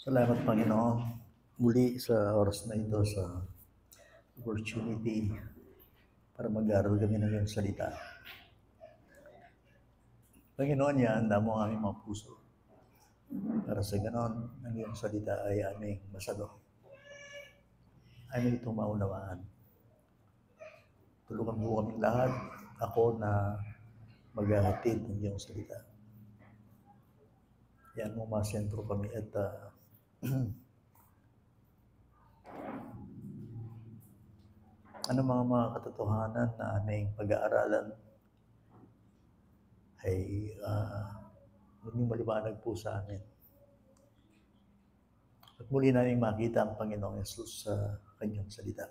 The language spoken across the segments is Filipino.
Salamat, Panginoon, muli sa oras na ito, sa opportunity para mag-aaral kami ng iyong salita. Panginoon, ihanda mo ang aming mga puso para sa ganon, ang iyong salita ay aming masalo. Aming itong maunawaan. Tulungan mo kami lahat, ako na maghahatid ng iyong salita. Yan mo, masentro kami at ano mga katotohanan na aming pag-aaralan ay maging maliwanag po sa amin. At muli namin makita ang Panginoong Yesus sa kanyang salita.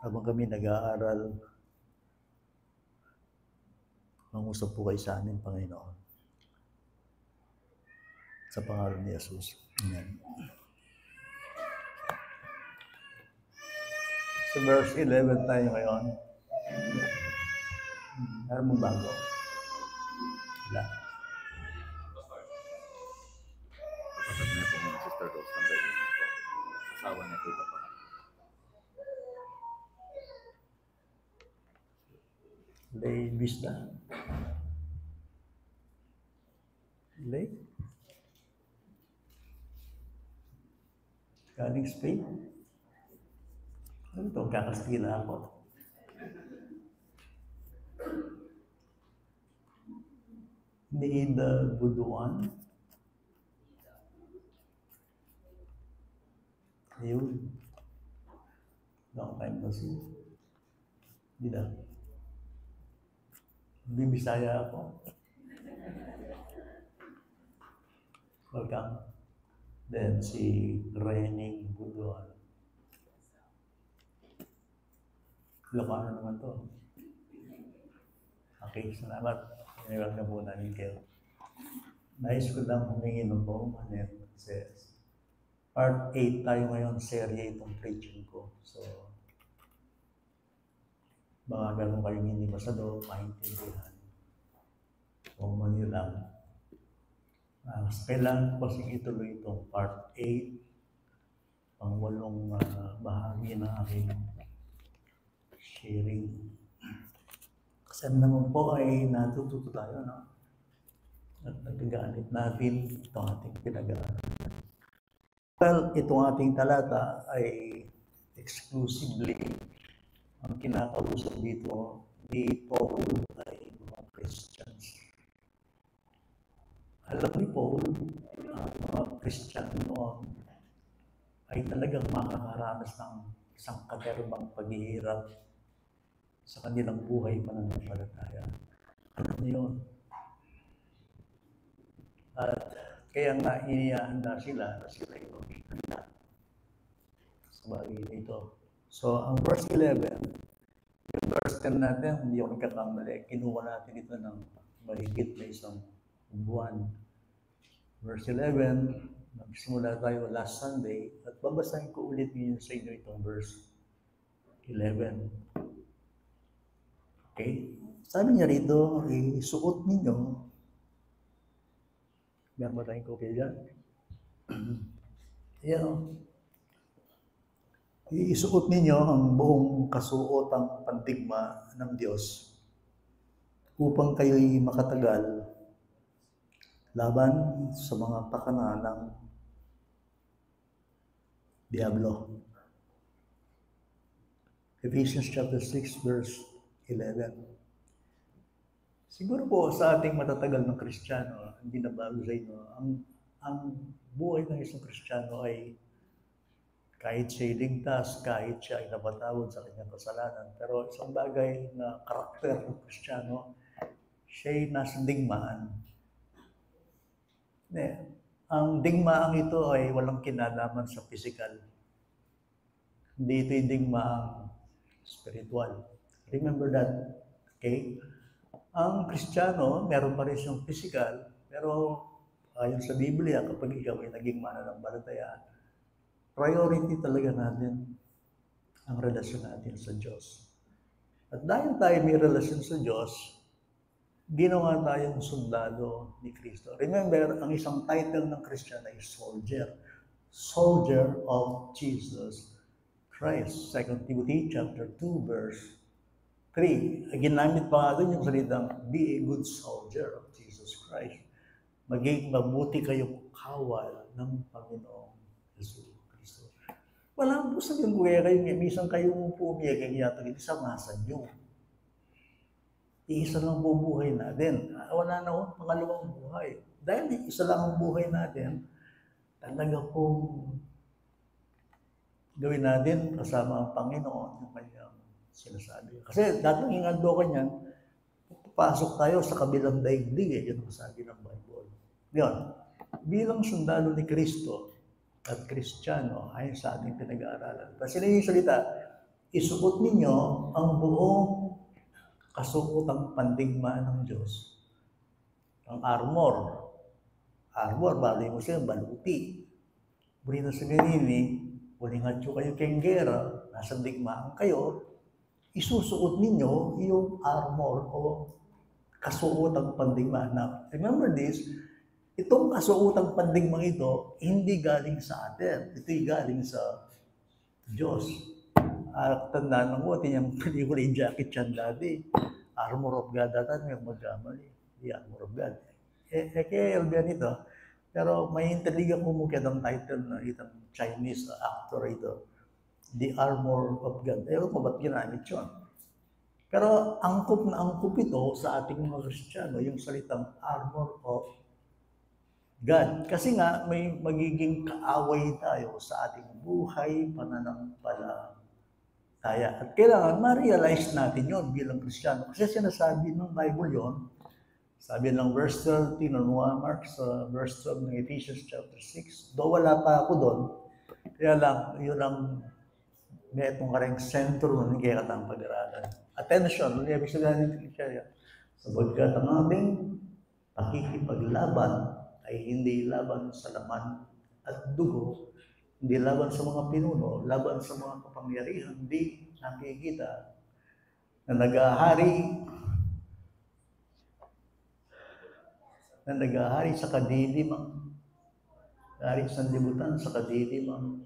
Habang kami nag-aaral, mangusap po kayo sa amin, Panginoon. Sa pangalan ni Yesus. Amen. Sa verse 11 tayo ngayon. Meron mong bago? Wala. Kapag na po mga sister Rose, ang dahil niyo po. Asawa niya po pa. Lay Vista. Lay? Galing Spain? Ano ito? Kakastila ako. Nida Buduan. Ayun. Long time no see. Hindi na. Bibisaya ako. Welcome. Then si Rening Buduan. Ilocano naman to. Okay, salamat. Iniwag na po namin kayo. Nais ko lang humingi ng po. Kasi part 8 tayo ngayon, serye itong preaching ko. So, mga meron kayong hindi masado, maintindihan. O mali lang. Kailangan ko kasing ituloy itong part 8, pang 8 bahagi ng aking sharing. Kasi naman po ay natututo tayo, no? At nagagamit natin itong ating pinag-aaral. Well, itong ating talata ay exclusively ang kinakausap dito ni Paul ay mga Christians. Alam ni Paul, ang mga Christian noon ay talagang makakaranas ng isang katerbang paghihirap sa kanilang buhay pananampalataya. Ano yun? At kaya nga inihahanda sila na sila yung handa sa bagay nito. So, ang verse 11, yung verse 10 natin, hindi ako nagkakamali, kinuha natin ito ng mahigit na isang buwan. Verse 11, magsimula tayo last Sunday, at babasahin ko ulit ninyo sa inyo itong verse 11. Okay? Sabi niya rito, isuot ninyo, meron ba tayong kopya dyan? Yan o. Isuot ninyo ang buong kasuotang pandigma ng Diyos upang kayo'y makatagal laban sa mga pakana ng Diablo. Ephesians chapter 6 verse 11. Siguro po sa ating matatagal ng Kristiyano, hindi na bago sa inyo, ang buhay ng isang Kristiyano ay kahit siya'y ligtas, kahit siya ay napatawad sa kanyang kasalanan, pero isang bagay na karakter ng Kristiyano, siya'y nasa digmaan. Ang digmaan ito ay walang kinalaman sa physical. Hindi ito yung digmaan spiritual. Remember that, okay? Ang Kristiyano, meron pa rin siyang physical, pero ayon sa Biblia, kapag ikaw ay naging mananampalataya, priority talaga natin ang relasyon natin sa Diyos. At dahil tayo may relasyon sa Diyos, ginawa tayong sundalo ni Kristo. Remember, ang isang title ng Christian ay soldier. soldier of Jesus Christ. 2 Timothy chapter 2, verse 3. Ginamit pa nga doon yung salitang, be a good soldier of Jesus Christ. Maging mabuti kayong kawal ng Panginoong Jesus Kristo. Wala po sabihin ko kaya kayo, minsan kayong pumiyak ang yatag, isamasan nyo. Iisa lang po buhay natin. Wala na ho, pangalawang buhay. Dahil isa lang ang buhay natin, talaga pong gawin natin kasama ang Panginoon yung kanyang sinasabi. Kasi dating ingando ka niyan, papasok tayo sa kabilang daigdig eh. Yun ang sabi ng Bible. Ngayon, bilang sundalo ni Kristo at Kristiyano, ayon sa ating pinag-aaralan. Kasi na yung salita, isuot ninyo ang buong kasuotang pandigma ng Diyos. Ang armor. Armor, bali mo siya, baluti. Muli na sabihin ulingat nyo kayo kenggera, nasa digmaan kayo, isusuot ninyo yung armor o kasuotang pandigma. Now, remember this, itong kasuotang pandigma ito, hindi galing sa atin. Ito'y galing sa Diyos. Tandaan mo, yung pelikula yung Jackie Chan dati, Armor of God, datan may magkamali. The Armor of God. Kaya LBN ito, pero may intriga ko mukha ng title na itong Chinese actor ito, The Armor of God. Ewan ko ba't ginamit yun? Pero angkop na angkop ito sa ating mga Kristiyano, yung salitang Armor of God. Kasi nga, may magiging kaaway tayo sa ating buhay, pananampalataya. At kailangan ma-realize natin yon bilang Kristiyano. Kasi sinasabi ng Bible yon, sabi ng verse 13 on 1 Mark sa verse 12 ng Ephesians chapter 6. Though wala pa ako doon, kaya lang, yun ang may itong karang sentro ng kaya pag-aralan. Attention, hindi ibig sabihin ng Kristiyano. Sabagkat ang ating pakikipaglaban ay hindi laban sa laman at dugo, hindi laban sa mga pinuno, laban sa mga kapangyarihan, hindi nakikita na naghahari sa kadilimang, nagahari sa libutan sa kadilimang.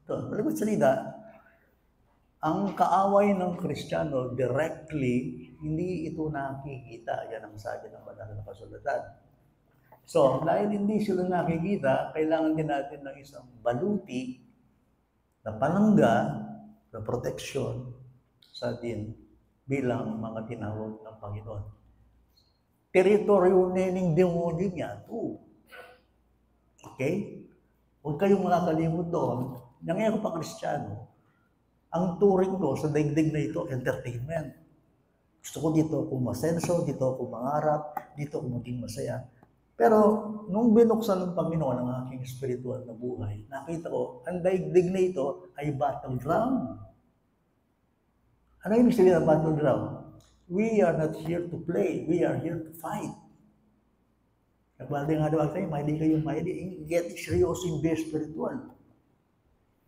Ito, malagot salita, ang kaaway ng Kristiyano directly, hindi ito nakikita. Yan ang sabi ng banal na kasulatan. So, dahil hindi sila nakikita, kailangan din natin ng isang baluti na panangga na proteksyon sa atin bilang mga tinawag ng Panginoon. Teritoryo nining demonyo niya ito. Okay? Huwag kayong makakalimot doon. Nangyayari pa Kristiyano, ang turing ko sa daigdig na ito, entertainment. Gusto ko dito kung masenso, dito kung mangarap, dito kung maging masaya. Pero nung binuksan ng Panginoon ang aking spiritual na buhay, nakita ko, ang daigdig na ito ay battleground. Ano yung sabihin ng battleground? We are not here to play, we are here to fight. Nagbali nga daw kayo, mahilig kayo, get seryoso yung best spiritual.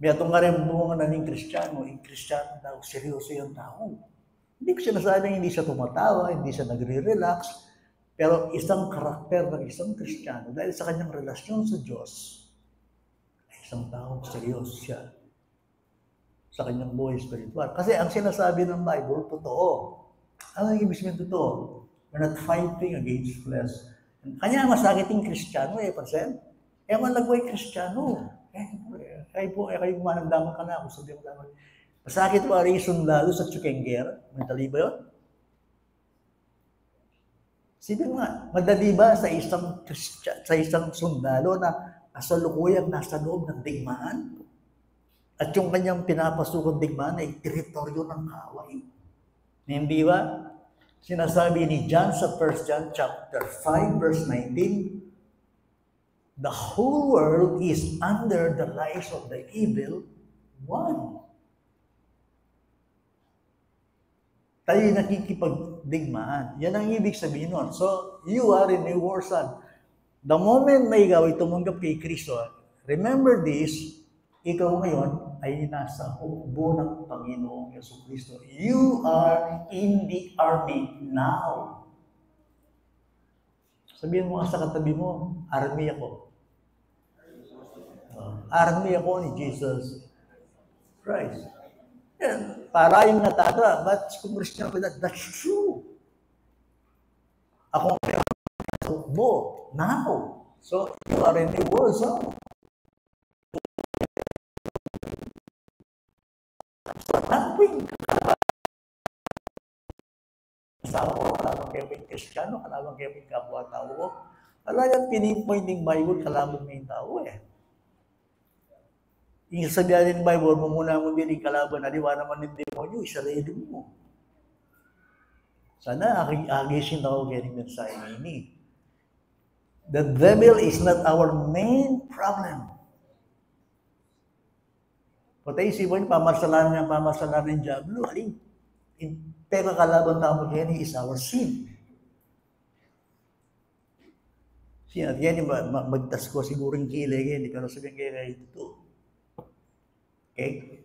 May atong nga rin bunga na ng Kristiyano, yung Kristiyano daw, seryoso yung tao. Hindi ko sinasabing hindi siya tumatawa, hindi siya nagre-relax, pero isang karakter ng isang Kristiyano, dahil sa kanyang relasyon sa Diyos, ay isang taong seryoso siya sa kanyang buhay spiritual. Kasi ang sinasabi ng Bible, totoo. Ano yung ibig sabihin totoo? We're not fighting against flesh. Kanya masakit yung Kristiyano pansin? Malagway Kristiyano. Kayo manandaman ka na ako, sabi mo naman. Masakit pa rin sundalo sa tsukenggera. Mentally ba yun? Sabi nga, madali ba sa isang sundalo na kasalukuyang nasa loob ng digmaan? At yung kanyang pinapasukong digmaan ay teritoryo ng kaaway. Hindi ba? Sinasabi ni John sa 1 John chapter 5 verse 19, the whole world is under the lies of the evil one. Tayo nakikipagdigmaan. Yan ang ibig sabihin nun. So, you are in a war zone. The moment na ikaw ay tumanggap kay Kristo, remember this, ikaw ngayon ay nasa hukbo ng Panginoong Jesucristo. You are in the army now. Sabihin mo sa katabi mo, army ako. army ako ni Jesus Christ. Yan, para yung natata, but kung Christian ko, that's true. Ako mo, now. So, you are in the war zone. Nothing. Kasama ko, kalaban kayo may Kristiyano, kalaban kayo may kapwa-tao ko. Wala yan, pinippointing Bible, kalaban mo yung tao eh. Yung sabihan ng Bible, muna mo din yung kalaban, aliwa naman ng demonyo, isarili mo. Sana agising ako getting mensahe ini. The devil is not our main problem. Patay isipin, pamasalan ng Diablo. Pero kalaban tamo yan is our sin. Siya, yan magtas ko siguro yung kilig yan, pero sabihin kaya ito. Okay?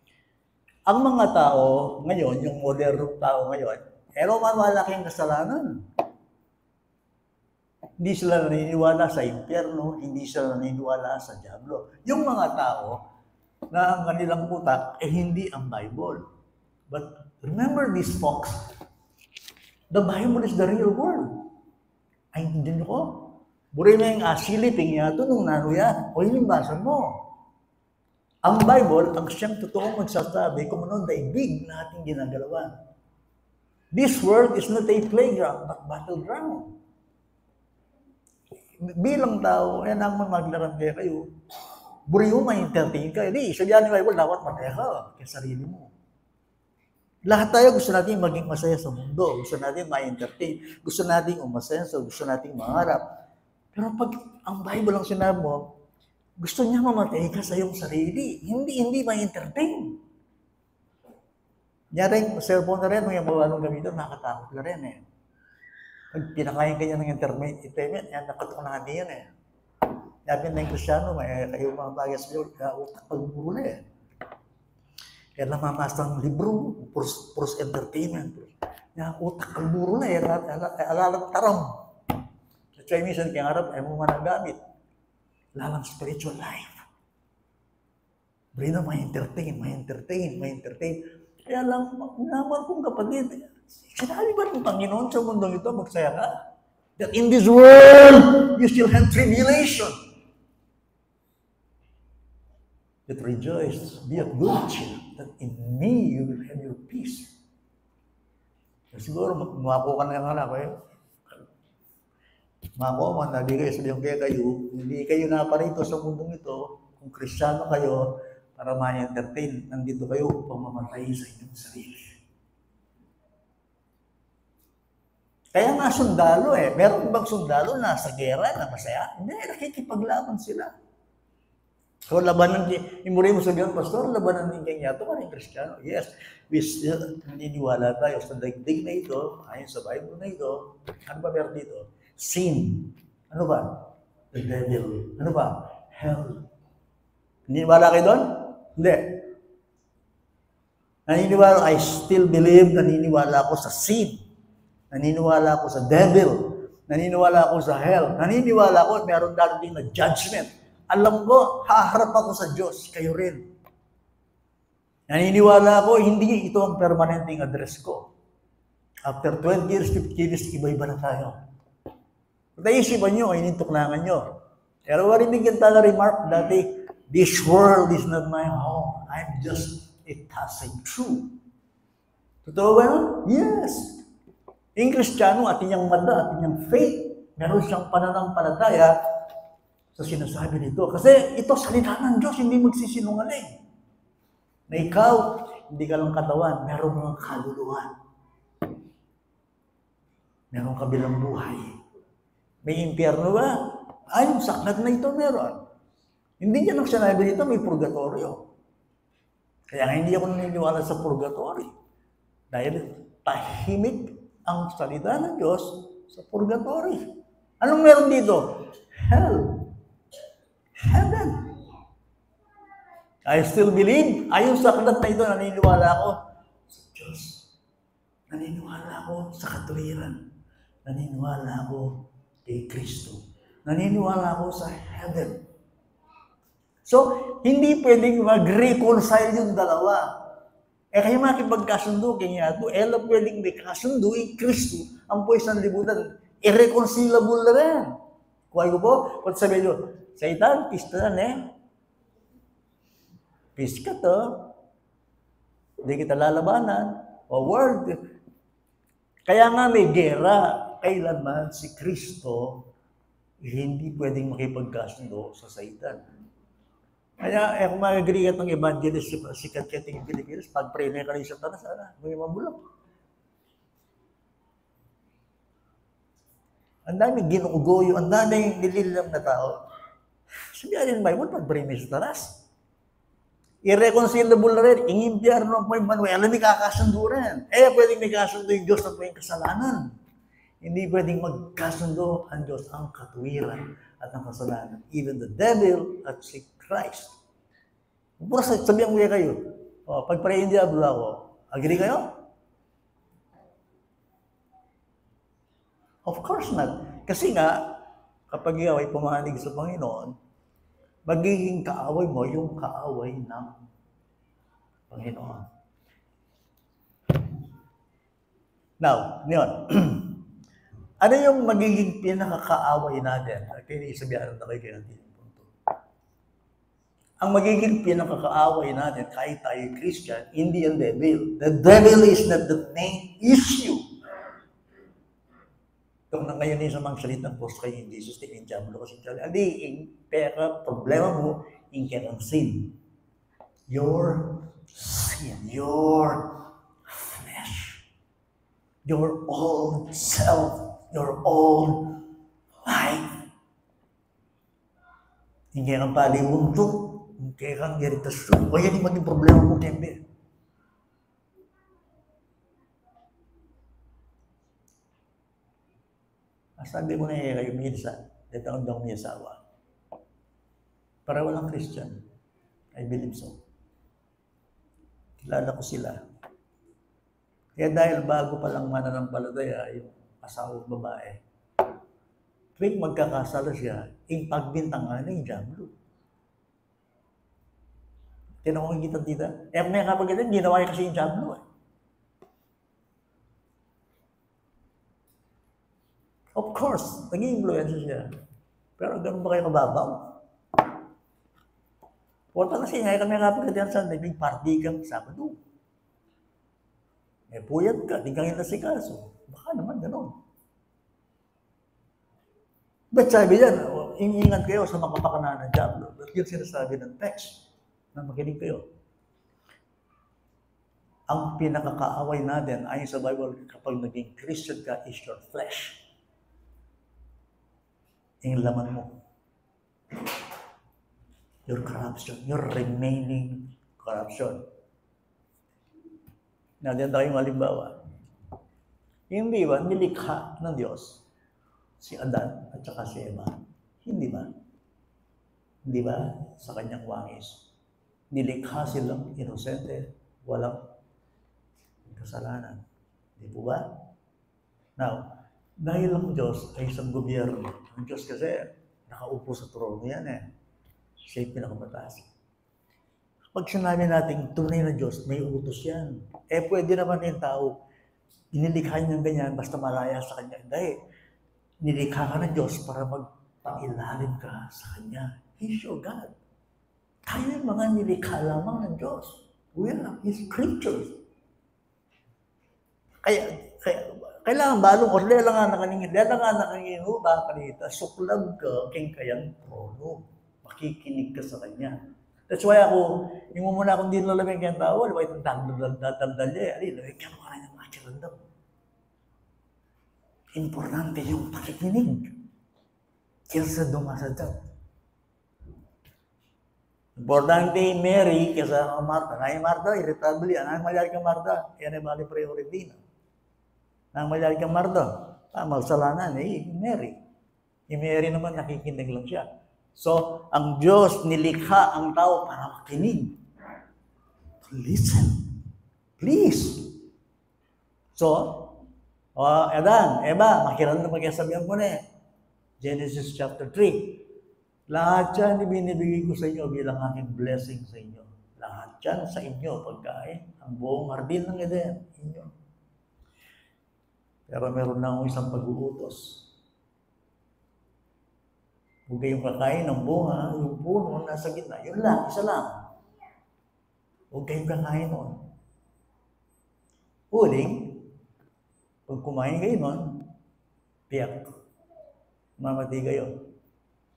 Ang mga tao ngayon, yung modernong tao ngayon, pero malaking kasalanan. Hindi sila naniniwala sa impyerno, hindi sila naniniwala sa Diablo. Yung mga tao na ang kanilang utak hindi ang Bible. But remember this, folks. The Bible is the real word. Ay, hindi nyo ko. Buri na yung asiliping yato nung nanuya. O yung basa mo. Ang Bible, ang siyang totoong magsasabi kung ano daigdig na ating ginagalawan. This world is not a playground, but battleground. Bilang tao, yan ang maglaran kayo. Buri mo ma-entertain ka. Hindi, sabihan ni Bible, dapat mataya ka kaya sarili mo. Lahat tayo gusto natin maging masaya sa mundo. Gusto natin ma-entertain. Gusto natin umasenso. Gusto natin mangarap. Pero pag ang Bible ang sinabi mo, gusto niya mamatay ka sa iyong sarili. Hindi ma-entertain. Nyari, cellphone na rin, yung mawalong gamitin, nakatakot na rin eh. Pag pinakain ka niya ng internet, yan, nakatukunan niya yan eh. Sabi na yung Kristiyano, kayo mga bagay sa iyo, utak pag-mula eh. Kaya namamasa ng libro, pros entertainment. Kaya utak pag-mula eh, alalang taram. Sa Chinese, kaya harap, ay mo managamit. Lalang spiritual life. Bring na ma-entertain. Kaya lang, naman kong kapatid, sinabi ba ng Panginoon sa mundong ito, magsaya ka? That in this world, you still have tribulation. But rejoice, be of good cheer, that in me you will have your peace. Siguro, mako ka na ng anak, eh. Mako, hindi kayo sabihin kayo, hindi kayo naparito sa mundong ito, kung Kristiyano kayo, para ma-entertain, nandito kayo upang mamatay sa inyong sarili. Kaya nga sundalo eh. Meron bang sundalo na sa gera na masaya? Hindi, nakikipaglaban sila. So, labanan din, imuri mo sabihin, Pastor, labanan din kanya ito, maraming Kristiyano. Yes, we still naniniwala tayo sa daigdig na ito, ayon sa Bible na ito. Ano ba meron dito? Sin. Ano ba? The devil. Ano ba? Hell. Naniniwala kayo doon? Hindi. Naniniwala, I still believe, naniniwala ako sa sin. Naniniwala ako sa devil. Naniniwala ako sa hell. Naniniwala ako, meron darating na judgment. Alam ko, haharap ako sa Diyos, kayo rin. Naniniwala ako, hindi ito ang permanenteng address ko. After 20 years, 50 years, iba-iba na tayo. Naisipan nyo, inintuklangan nyo. Pero marinig yung tala remark dati, this world is not my home. I'm just a passing through. Totoo ba yun? Yes. Yung Kristiyano, atin niyang manda, atin niyang faith, meron siyang pananampalataya sa sinasabi nito. Kasi ito, salita ng Diyos, hindi magsisinungaling. Na ikaw, hindi ka lang katawan, meron mga kaluluwa. Meron kabilang buhay. May impyerno ba? Ay, yung saknat na ito meron. Hindi niya nang sinabi dito, may purgatorio. Kaya hindi ako naniniwala sa purgatorio. Dahil tahimik ang salita ng Diyos sa purgatorio. Anong meron dito? Hell. Heaven. I still believe. Ayon sa aklat na ito, naniniwala ako sa Diyos. Naniniwala ako sa katuwiran. Naniniwala ako kay Kristo. Naniniwala ako sa heaven. So, hindi pwedeng mag-reconcile yung dalawa. Eh kayo makipagkasundo, kaya ito, ela pwedeng may kasundo, Kristo, ang po isang libutan, irreconcilable na rin. Kuhay ko po, kung sabihin nyo, Satan, pista na peace ka to, hindi kita lalabanan, o world. Kaya nga may gera, kailanman si Kristo, hindi pwedeng makipagkasundo sa Satan. Kaya, kung mag-agree ka itong evangelist, sikat-sikat yung Pilipinas, pag-pray na ka rin sa tanas, may mabulok. Ang daming ginuugoyo, ang daming nililam na tao. Sabihan ng Bible, pag-pray na sa tanas. Irreconcilable na rin, ingimbyarno mo yung Manuel, may kakasundo rin. Pwedeng may kasundo yung Diyos at may kasalanan. Hindi pwedeng magkasundo ang Diyos, ang katuwiran at ang kasalanan. Even the devil at si Christ. Pura sabihan mo kayo, pag-pray yung diablo ako, agree kayo? Of course not. Kasi nga, kapag ikaw ay pumanig sa Panginoon, magiging kaaway mo yung kaaway ng Panginoon. Now, yun. Ano yung magiging pinakakaaway natin? Kaya isabihan na kayo natin yung punto. Ang magiging pinakakaaway natin, kahit tayo Christian, hindi ang devil. The devil is not the main issue. Kung na ngayon sa mga salitang post kayo yung Jesus, tingin diablo kasi siya. Hindi, pera, problema mo, ingkit ang sin. Your sin, your flesh, your own self, your own life. Ingkit ang palimunto, ingkit ang iritasyon. O yan yung maging problema mo, Kembe. Sabi ko na kayo minsan, dito ang daw may asawa. Para walang Christian. I believe so. Kilala ko sila. Kaya dahil bago pa lang mananampalataya yung asawang babae, tuwing magkakasala siya, yung pagbintangan ng diablo. Tinawag kita tita. May kapag ganyan, ginawa niya kasi yung diablo . Of course, nag-i-influence siya. Pero ganun ba kayo kababaw? Punta kasi nga kami kapag sa may party kang Sabado. Puyat ka, di kang inasikaso. Baka naman ganun. Ba't sabi yan, ingat kayo sa makapakanan ng diablo. Ba't yun sinasabi ng text na makinig kayo? Ang pinakakaaway natin ayon sa Bible kapag naging Christian ka is your flesh. Yung laman mo. Your corruption. Your remaining corruption. Nandiyan tayong halimbawa. Hindi ba nilikha ng Diyos si Adan at saka si Eva? Hindi ba? Hindi ba? Sa kanyang wangis. Nilikha silang inosente, walang kasalanan. Di po ba? Now, dahil ang Diyos ay isang gobyerno. Ang Diyos kasi nakaupo sa trono yan . Siya yung pinakamataas. Pag sinabi natin tunay na Diyos, may utos yan. Pwede naman yung tao, inilikha niya ganyan, basta malaya sa Kanya. Dahil, nilikha ka ng Diyos para magpailalim ka sa Kanya. He's your God. Tayo yung mga nilikha lamang ng Diyos. We are His creatures. Kailangan balong o lelangan na kaningin ba kanita, suklag ka, kayang trono. Makikinig ka sa Kanya. That's why ako, yung muna akong dinalamin kayang tao, diba itong daldal niya, kaya mo ka na yung makirandam. Importante yung pakikinig. Kaysa dumasadap. Importante yung Mary kaysa Martha. Ngayon Martha, irritable yan. Ang malyari kang Martha, yan ay bali priority na. Nang malyari kang Martha, magsalanan, Mary. Yung Mary naman, nakikinig lang siya. So, ang Diyos nilikha ang tao para makinig. Listen. Please. So, Adan, Eva, makiran na magkasabihan ko na . Genesis chapter 3. Lahat yan ibinibigay ko sa inyo bilang aking blessing sa inyo. Lahat yan sa inyo, pagkain, ang buong hardin ng Eden, inyo. Pero meron na akong isang pag-uutos. Huwag kayong kakain ng bunga, yung puno nasa gitna. Yun lang, isa lang. Huwag kayong kakain noon. Huling, pag kumain kayo noon, tiyak. Mamati kayo.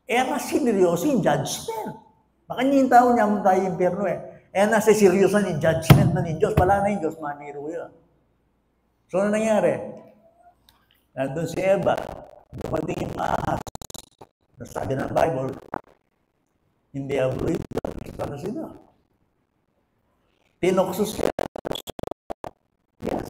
Kasi seryoso yung judgment. Baka yung tao niya mo tayo impyerno eh. Nasa seryosan yung judgment na ng Diyos. Wala na yung Diyos, maniro yun. So, ano nangyari? Nandun si Eva, dumating yung ahas. Nasabi ng Bible, hindi abroid, nakita na sila. Tinoksos siya. Yes.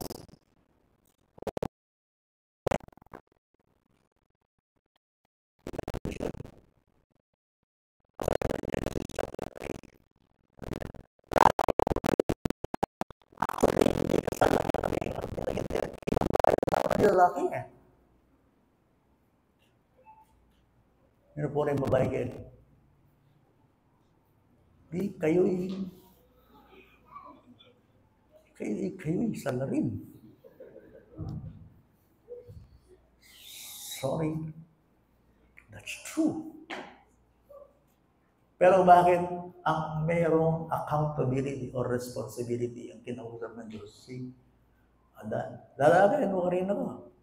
Actually, hindi kasalanan kami. Ang lalaki eh. Ano po rin babae kayo? Di kayo'y isa na rin. Sorry. That's true. Pero bakit ang merong accountability or responsibility ang kinausap ng Diyos? Si Adan. Lalaki, ano ka rin ako?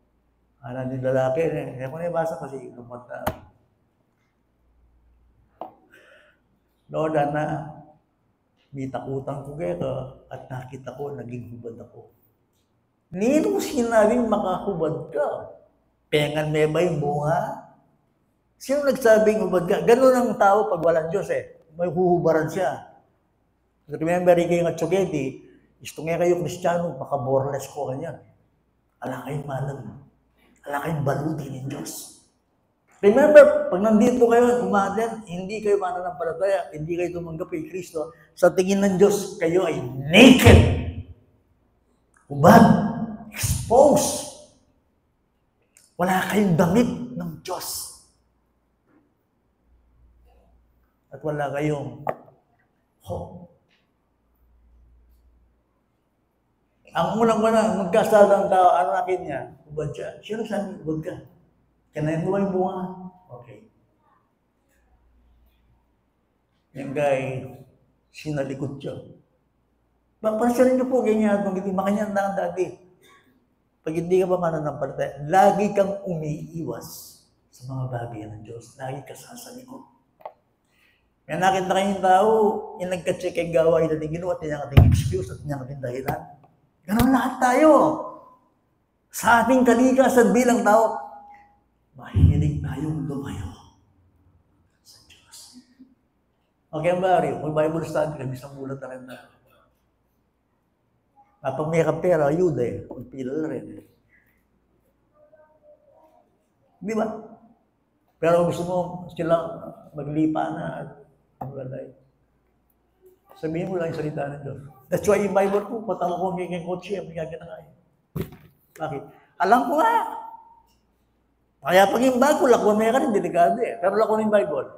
Ano din lalaki? Kung nabasa kasi lumot na. Lord, na may takutan ko kayo at nakita ko, naging hubad ako. Nino sinabing makahubad ka? Pengan may ba yung bunga? Sino nagsabing hubad ka? Ganun ang tao pag walang Diyos eh. May huhubaran siya. Remember, kayo nga tsugeti, gusto nga kayo Kristiyano, baka boreless ko kanyan. Ala kayong malam. Ala kayong baluti ng Diyos. Remember, pag nandito kayo, umaden, hindi kayo mananampalataya, hindi kayo tumanggap kay Kristo, sa tingin ng Diyos, kayo ay naked. Hubad. Exposed. Wala kayong damit ng Diyos. At wala kayong hope. Ang unang-una, magkasala ng tao, ano nakin niya? Hubad siya. Sino sabi, hubad ka? Kanayin mo ba yung bunga? Okay. Yung guy, sinalikot siya. Papansin niyo po, ganyan, pag hindi makanyan na dati. Pag hindi ka pa mananampalataya, lagi kang umiiwas sa mga bagay ng Diyos. Lagi ka sasalikot. May nakita kayong tao, yung nagka-check ang gawa, yung ginawa, tinang ating excuse at tinang ating dahilan. Ganun lahat tayo. Sa ating kalikasan bilang tao, mahilig tayong lumayo sa Diyos. Okay, Mario, mag-Bible study kami sa mulat na rin na. Kapag may kapera, ayuda eh. Magpila na rin eh. Di ba? Pero gusto mo silang maglipa na at maglalay. Sabihin mo lang yung salita ng Diyos. That's why yung Bible ko, patama ko magiging kotse, magiging na kayo. Bakit? Alam ko nga. Kaya pag yung bago, lakwan mo ka rin, delikado eh. Pero lakwan yung Bible.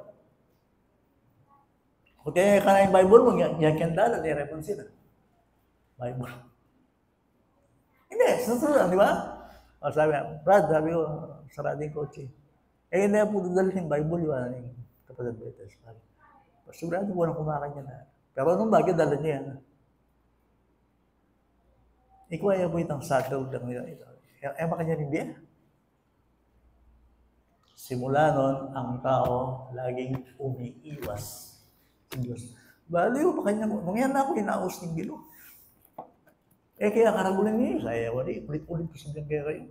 Kung kaya ka na yung Bible mo, yan dala, nire-repansin na. Bible. Hindi, susunod, di ba? O sabi nga, Brad, sabi ko, sarado yung kotse. Hindi po dadalhin yung Bible, yung kapatid Betes. Sigurado ko lang kumakanya na. Pero anong bagay, dala niya yan. Ikaw ay po itang settled lang nila. Makanya rin diyan. Simula nun, ang tao laging umiiwas sa Diyos. Baliw, makanya mo. Nung yan na ako, inaos ng bilo. Kaya karagulan niya, saya wali, ulit-ulit ko sa kaya kayo.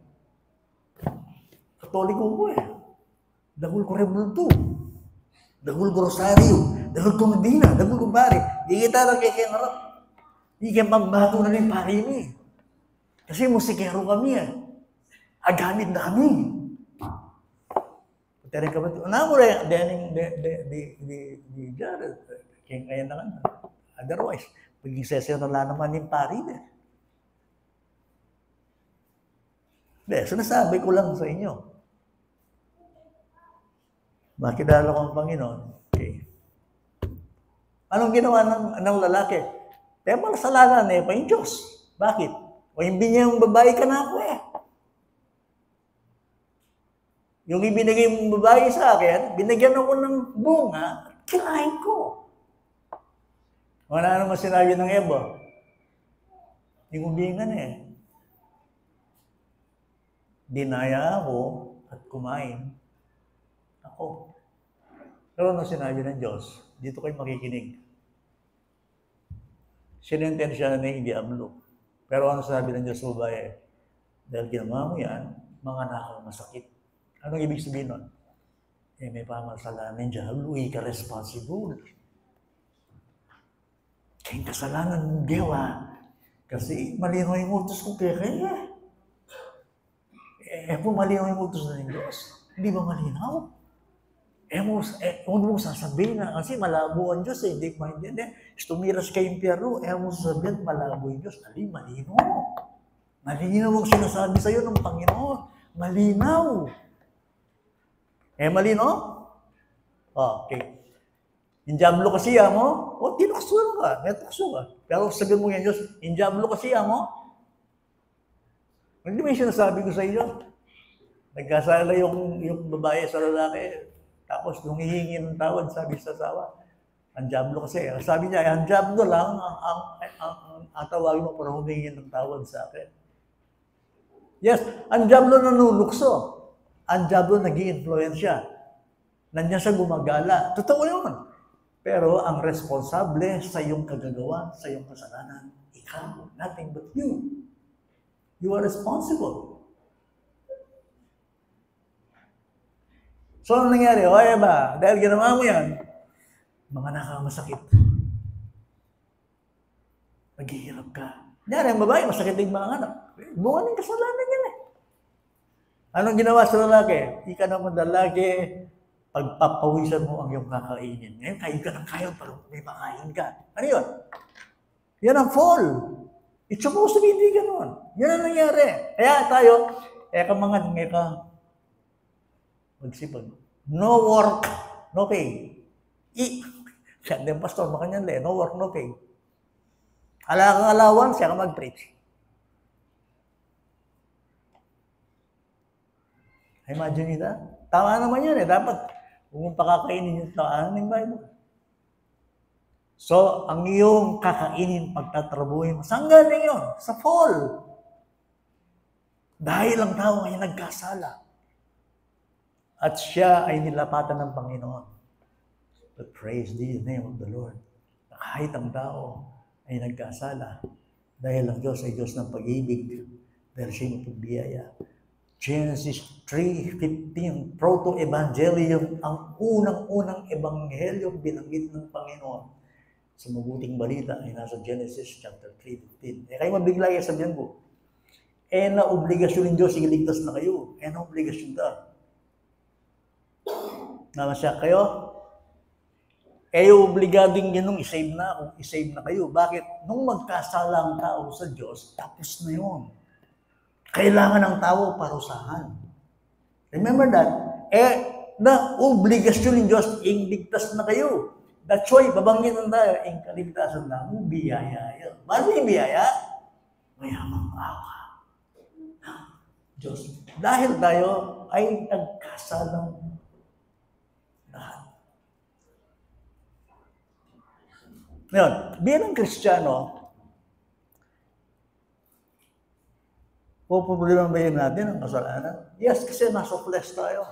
Katoliko ko eh. Dahul ko rebulto. Dahul ko rosaryo. Dahul ko medina. Dahul ko pare. Di kita lang kaya ngarap. Di kaya pambato na rin pare ni. Kasi musikero kami eh. Agamit na kami. Pagkarin ka ba ito? Ano mo rin, di Jared. Kaya na kan. Otherwise, paging sesyon na naman yung pare na. Hindi, sinasabi ko lang sa inyo. Makilala ko ang Panginoon. Okay. Anong ginawa ng lalaki? Kaya malasalanan pa yung Diyos. Bakit? O hindi niya yung babae ka na ako Yung ibinigay mong babae sa akin, binigyan ako ng bunga, kinain ko. Wala naman sinabi ng Eva. Hindi ko bingan Dinaya ako at kumain ako. Pero ano sinabi ng Diyos? Dito kayo makikinig. Sinintensya na yung diablo. Pero ano sabi ng Diyos sa babae? Dahil ginawa mo yan, mga nakang masakit. Anong ibig sabihin nun? May pamasalanan ng diablo, ka responsible. Kaya kasalanan ng Dewa. Kasi malinaw yung utos ko kaya. Kung malinaw yung utos na ng Diyos, hindi ba malinaw? Huwag mo sasabihin na, kasi malabo ang Diyos hindi ko maintindihan. Tumiras kayong Piero, mo sasabihin, malabo yung Diyos. Malinaw. Malinaw ang sinasabi sa'yo ng Panginoon. Malinaw. Malinaw? Okay. Yung diablo kasi mo, tinukso ka. May tukso ka. Pero sabihin mo yan, Diyos, yung diablo kasi mo, hindi may sinasabi ko sa iyo. Nagkasala yung babae sa lalaki. Tapos nung hihingi ng tawad, sabi sa asawa, ang diablo kasi. Sabi niya, ang diablo lang ang tawagin mo para humingi ng tawad sa akin. Yes, ang diablo nanunukso. Ang diablo nag-i-influensya. Nandiyan siya gumagala. Totoo yun. Pero ang responsable sa iyong kagagawa, sa iyong kasalanan, ikaw, nothing but you. You are responsible. So, ano nangyari? Ba? Dahil ginawa mo yan, mga nakamasakit. Maghihirap ka. Nangyari, ang babae, masakit yung mga anak. Bunga ng kasalanan yan Anong ginawa sa lalaki? Ika naman lalaki, pagpapawisan mo ang iyong kakainin. Ngayon, kain ka ng kain, pero may makain ka. Ano yun? Yan ang fall. It's supposed to be hindi ganun. Yan ang nangyari. Kaya tayo, magsipag. No work, no pay. Siya din pastor, makanyan no work, no pay. Ala kang alawan, siya ka mag-preach. Imagine nyo tama naman yun Dapat, kung pakakainin yung taan ng Bible. So, ang iyong kakainin, pagtatrabuhin mo, saan galing yun? Sa fall. Dahil ang tao ay nagkasala. At siya ay nilapatan ng Panginoon. But praise the name of the Lord. Kahit ang tao ay nagkasala, dahil ang Diyos ay Diyos ng pag-ibig, dahil siya ay mapagbiyaya. Genesis 3:15, proto-evangelium, ang unang-unang ebanghelyong binanggit ng Panginoon sa mabuting balita ay nasa Genesis chapter 3:15. Kayo mabigla yung sabihan ko, na obligasyon ng Diyos, iligtas na kayo. Na obligasyon na. Namasya kayo? Obligading ganun, isave na ako, isave na kayo. Bakit? Nung magkasala ang tao sa Diyos, tapos na yun. Kailangan ng tao parusahan. Remember that? Na obligasyon ng Diyos, iligtas na kayo. That's why, babanggitan tayo, ang kaligtasan na mo, biyaya yun. Bakit yung biyaya? Mayamang awa. Diyos. Dahil tayo ay nagkasalang lahat. Ngayon, bilang Kristiyano, problema ba yun natin ang kasalanan? Yes, kasi nasa flesh tayo.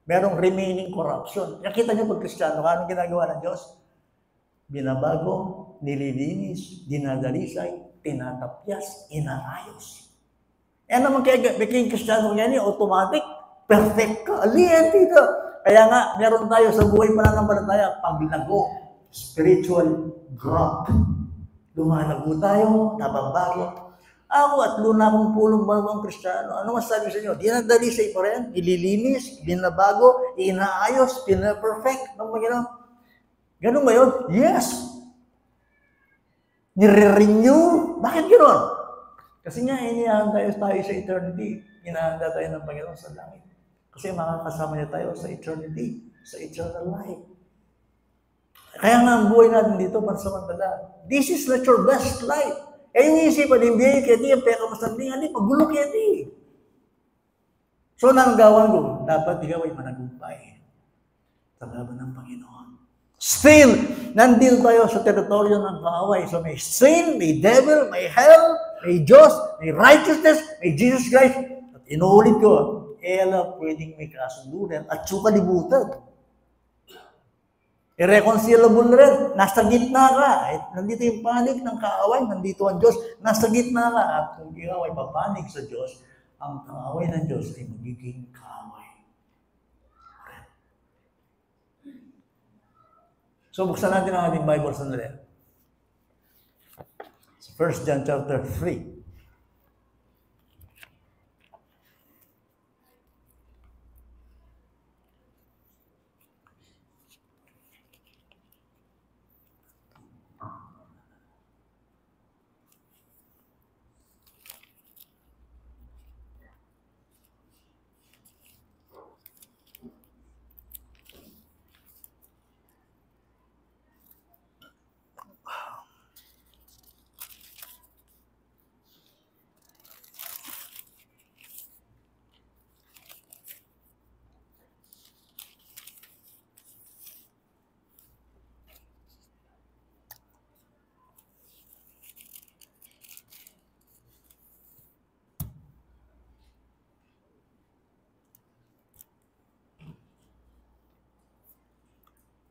Merong remaining corruption. Nakita niyo pag Kristiyano, anong ginagawa ng Diyos? Binabago, nililinis, dinadalisay, tinatapyas, inaayos. Naman kaya Kristiyano yan, automatic, perfect ka. Aliyan dito. Kaya nga, meron tayo sa buhay pananampalataya, paglago, spiritual growth. Lumalago tayo, nababago. Ako at luna akong pulong bagong Kristiyano. Ano masabi sa inyo? Dinadalisay pa rin, ililinis, binabago, inaayos, pinaperfect. Ano ba gano'n? Ganun ba yun? Yes! Nire-renew. Bakit gano'n? Kasi nga, inihanda tayo sa eternity. Inahanda tayo ng Panginoon sa langit. Kasi makakasama niya tayo sa eternity. sa eternal life. Kaya nga ang buhay natin dito, pansamantala. This is not your best life. Eh yung isipan, hindi kaya di, ang peka masanding, hindi, pagulo kaya di. So, nanggawan ko, dapat ikaw ay managumpay sa laban ng Panginoon. Still, nandito tayo sa teritoryo ng kaaway. So, may sin, may devil, may hell, may Diyos, may righteousness, may Jesus Christ. At inuulit ko, ela pwedeng may kasundunan at sukalibutan. Irreconcilable rin. Nasa gitna ka. Nandito yung panig ng kaaway, nandito ang Diyos. Nasa gitna ka. At kung ikaw ay papanig sa Diyos, ang kaaway ng Diyos ay magiging kaaway. So, buksan natin ang ating Bible sandali. Sa 1 John chapter 3.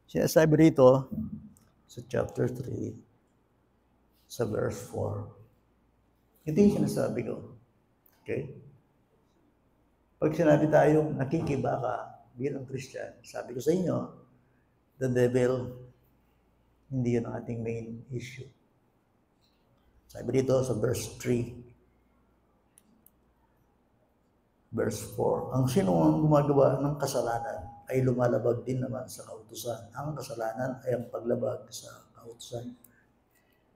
Sinasabi rito sa chapter 3, sa verse 4. Ito yung sinasabi ko. Okay? Pag sinabi tayong nakikibaka bilang Christian, sabi ko sa inyo, the devil, hindi yun ang ating main issue. Sabi dito sa verse 3, verse 4, ang sino ang gumagawa ng kasalanan ay lumalabag din naman sa kautusan. Ang kasalanan ay ang paglabag sa kautusan.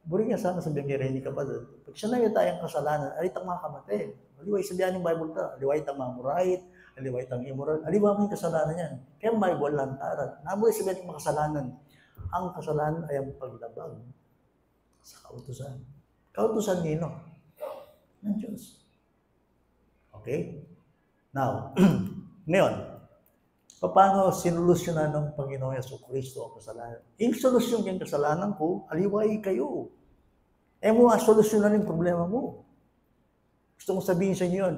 Buri nga sana sabihin kay Renny kapatid, pag sinayo tayong kasalanan, alitang makamatay. Aliway sabihan ng Bible ta, aliway tang mamurait, aliway tang immoral, aliway mo yung kasalanan yan. Kaya Bible lantaran. Nabuhay sabihin ng kasalanan. Ang kasalanan ay ang paglabag sa kautusan. Kautusan nino? Ng Diyos. Okay? Now, ngayon, paano sinulusyonan ng Panginoon Jesucristo ang kasalanan? Yung solusyon yung kasalanan ko, aliway kayo. Mo solusyonan yung problema mo. Gusto kong sabihin sa inyo yun,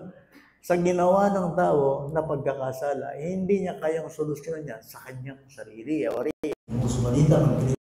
sa ginawa ng tao na pagkakasala, hindi niya kayang solusyonan niya sa kanyang sarili. Sumalita ng